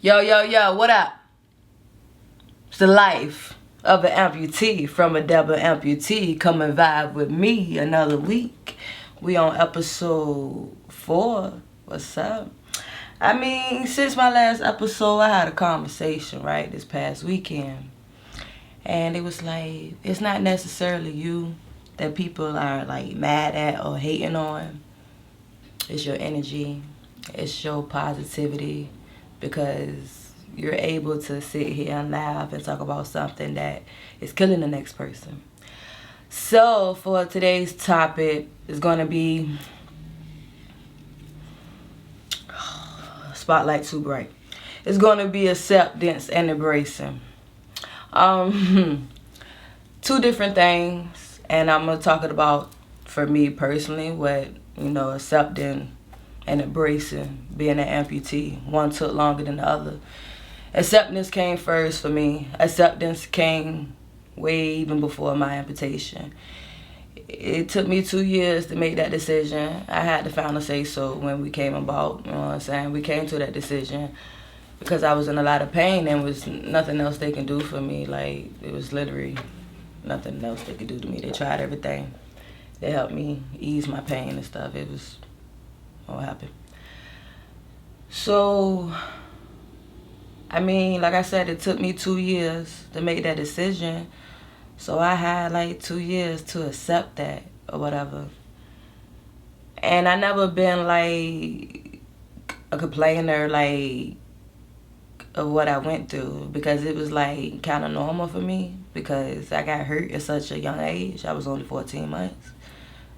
Yo, what up? It's the life of an amputee from a double amputee. Come and vibe with me another week. We on episode 4. What's up? I mean, since my last episode, I had a conversation, right, this past weekend. And it was like, it's not necessarily you that people are like mad at or hating on. It's your energy. It's your positivity. Because you're able to sit here and laugh and talk about something that is killing the next person. So for today's topic is going to be spotlight too bright. It's going to be acceptance and embracing. Two different things, and I'm going to talk about for me personally what accepting and embracing being an amputee. One took longer than the other. Acceptance came first for me. Acceptance came way even before my amputation. It took me 2 years to make that decision. I had to finally say so when we came about, you know what I'm saying? We came to that decision because I was in a lot of pain and was nothing else they can do for me. Like, it was literally nothing else they could do to me. They tried everything. They helped me ease my pain and stuff. It was what happened. So, I mean, like I said, it took me 2 years to make that decision. So I had like 2 years to accept that or whatever. And I never been like a complainer like of what I went through, because it was like kind of normal for me because I got hurt at such a young age. I was only 14 months.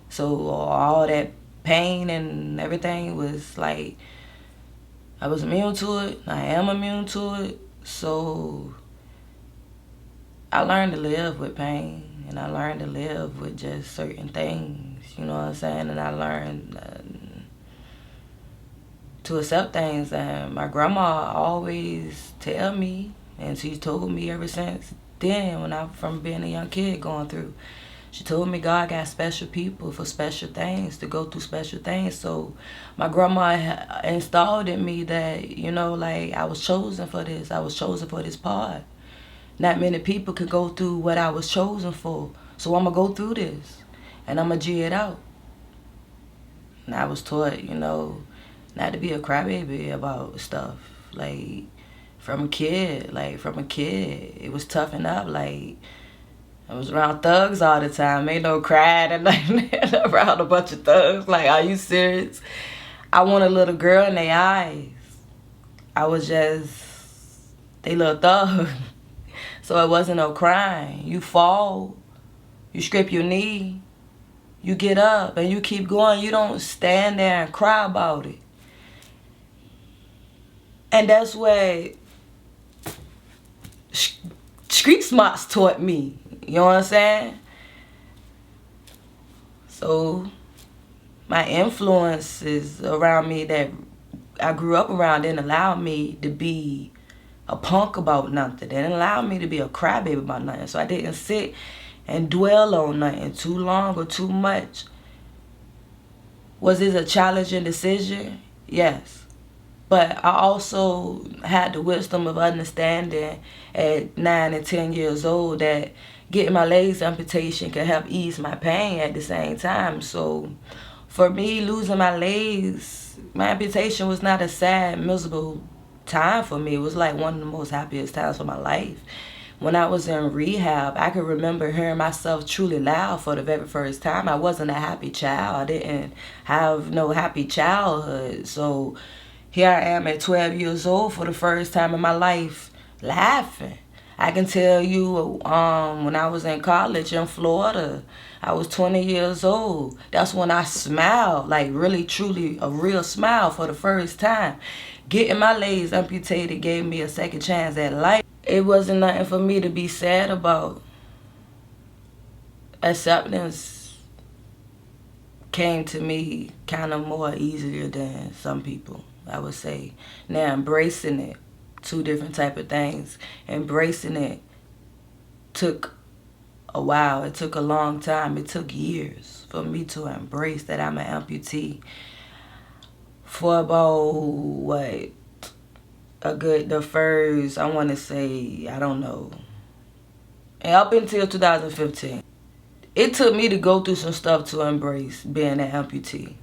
So all that pain and everything was like, I was immune to it. I am immune to it. So I learned to live with pain, and I learned to live with just certain things, you know what I'm saying? And I learned to accept things. And my grandma always tell me, and she told me ever since then, from being a young kid going through, she told me God got special people for special things, to go through special things. So my grandma installed in me that, like I was chosen for this. I was chosen for this part. Not many people could go through what I was chosen for. So I'm going to go through this, and I'm going to G it out. And I was taught, not to be a crybaby about stuff. Like, from a kid, it was toughen up. Like, I was around thugs all the time. Ain't no crying and nothing. Around a bunch of thugs. Like, are you serious? I want a little girl in their eyes. I was just they little thug. So it wasn't no crying. You fall, you scrape your knee, you get up and you keep going. You don't stand there and cry about it. And that's what street smarts taught me. You know what I'm saying? So my influences around me that I grew up around didn't allow me to be a punk about nothing. They didn't allow me to be a crybaby about nothing. So I didn't sit and dwell on nothing too long or too much. Was this a challenging decision? Yes. But I also had the wisdom of understanding at 9 and 10 years old that getting my legs amputation could help ease my pain at the same time. So for me, losing my legs, my amputation was not a sad, miserable time for me. It was like one of the most happiest times of my life. When I was in rehab, I could remember hearing myself truly loud for the very first time. I wasn't a happy child. I didn't have no happy childhood. So here I am at 12 years old for the first time in my life laughing. I can tell you when I was in college in Florida, I was 20 years old. That's when I smiled, like really, truly a real smile for the first time. Getting my legs amputated gave me a second chance at life. It wasn't nothing for me to be sad about. Acceptance came to me kind of more easier than some people, I would say. Now embracing it, two different type of things. Embracing it took a while. It took a long time. It took years for me to embrace that I'm an amputee. For about, the first, I want to say, I don't know, and up until 2015. It took me to go through some stuff to embrace being an amputee.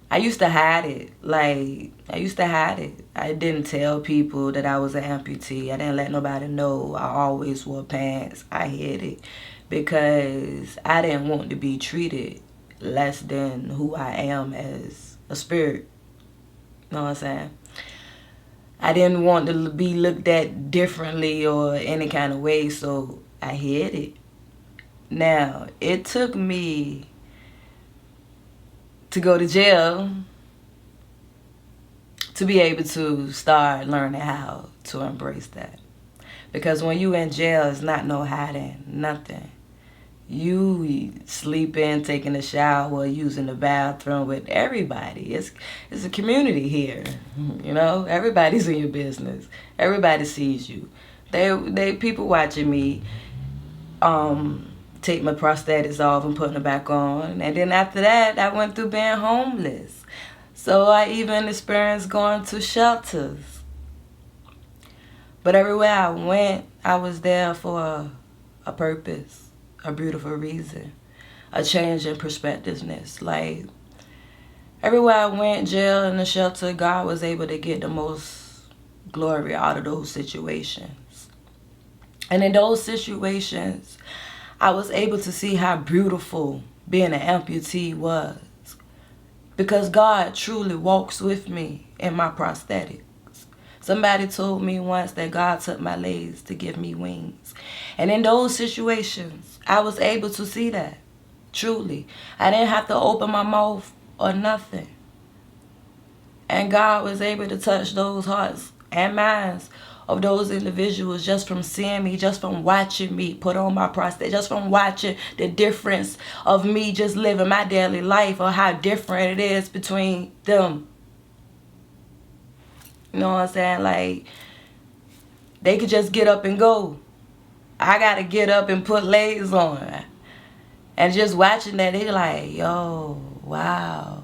I used to hide it. I used to hide it. I didn't tell people that I was an amputee. I didn't let nobody know. I always wore pants. I hid it because I didn't want to be treated less than who I am as a spirit. You know what I'm saying? I didn't want to be looked at differently or any kind of way, so I hid it. Now, it took me to go to jail to be able to start learning how to embrace that. Because when you in jail, it's not no hiding, nothing. You sleeping, taking a shower, using the bathroom with everybody. It's a community here, you know. Everybody's in your business. Everybody sees you. They people watching me. Take my prosthetics off and putting it back on. And then after that, I went through being homeless. So I even experienced going to shelters. But everywhere I went, I was there for a purpose, a beautiful reason, a change in perspectiveness. Like, everywhere I went, jail and the shelter, God was able to get the most glory out of those situations. And in those situations, I was able to see how beautiful being an amputee was. Because God truly walks with me in my prosthetics. Somebody told me once that God took my legs to give me wings. And in those situations, I was able to see that. Truly. I didn't have to open my mouth or nothing. And God was able to touch those hearts and minds of those individuals just from seeing me, just from watching me put on my prosthetic, just from watching the difference of me just living my daily life, or how different it is between them. You know what I'm saying? Like, they could just get up and go. I gotta get up and put legs on. And just watching that, they like, yo, wow.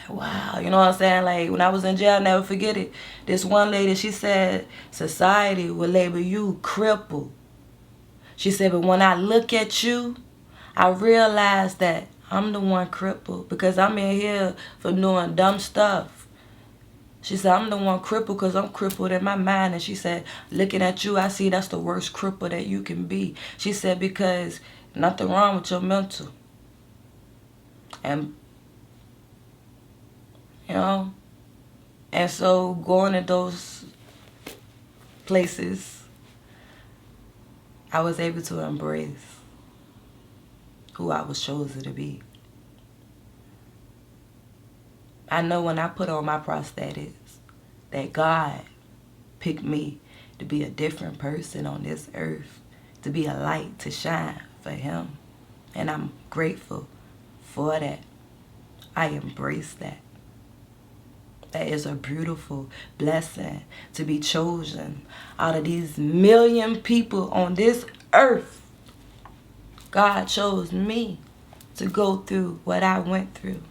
Wow, you know what I'm saying? Like, when I was in jail, I'll never forget it. This one lady, she said, society will label you crippled. She said, but when I look at you, I realize that I'm the one crippled because I'm in here for doing dumb stuff. She said, I'm the one crippled because I'm crippled in my mind. And she said, looking at you, I see that's the worst cripple that you can be. She said, because nothing wrong with your mental. And you know, and so going to those places, I was able to embrace who I was chosen to be. I know when I put on my prosthetics that God picked me to be a different person on this earth, to be a light, to shine for Him. And I'm grateful for that. I embrace that. That is a beautiful blessing to be chosen out of these million people on this earth. God chose me to go through what I went through.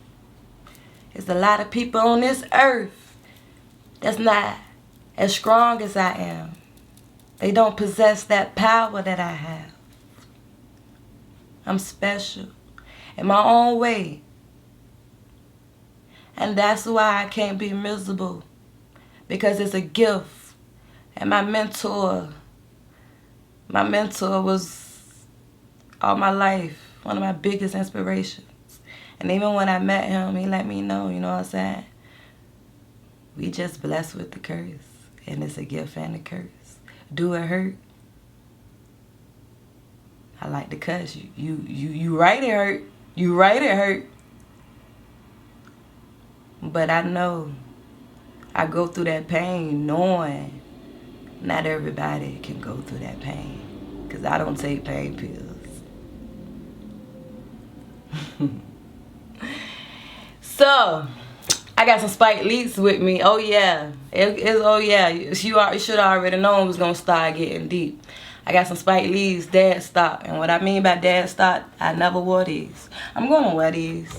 There's a lot of people on this earth that's not as strong as I am. They don't possess that power that I have. I'm special in my own way. And that's why I can't be miserable, because it's a gift. And my mentor was all my life one of my biggest inspirations. And even when I met him, he let me know, you know what I'm saying? We just blessed with the curse. And it's a gift and a curse. Do it hurt? I like the cuss. You right, it hurt. You right, it hurt. But I know I go through that pain knowing not everybody can go through that pain. Because I don't take pain pills. So, I got some Spike Leaks with me. Oh yeah. Oh yeah. You should already know it was going to start getting deep. I got some Spike Lee's dad stock. And what I mean by dad stock, I never wore these. I'm going to wear these.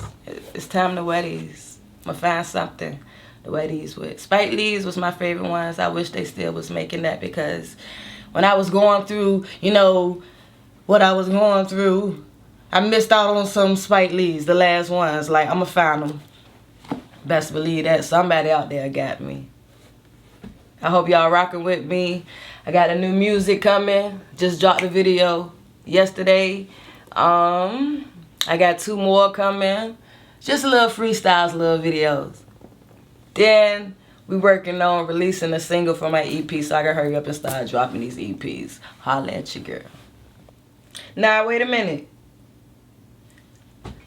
It's time to wear these. I'm going to find something The way these with Spike Lee's was my favorite ones. I wish they still was making that, because when I was going through, you know, what I was going through, I missed out on some Spike Lee's, the last ones. Like, I'ma find them. Best believe that somebody out there got me. I hope y'all rocking with me. I got a new music coming. Just dropped the video yesterday. I got 2 more coming. Just little freestyles, little videos. Then we working on releasing a single for my EP, so I can hurry up and start dropping these EPs. Holla at your girl. Now wait a minute.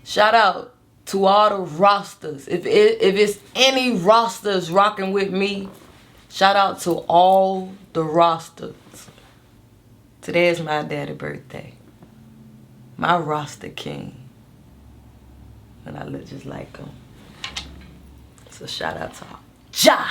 Shout out to all the rosters. If it's any rosters rocking with me, shout out to all the rosters. Today is my daddy's birthday. My roster king. And I look just like him. So shout out to all. Ja!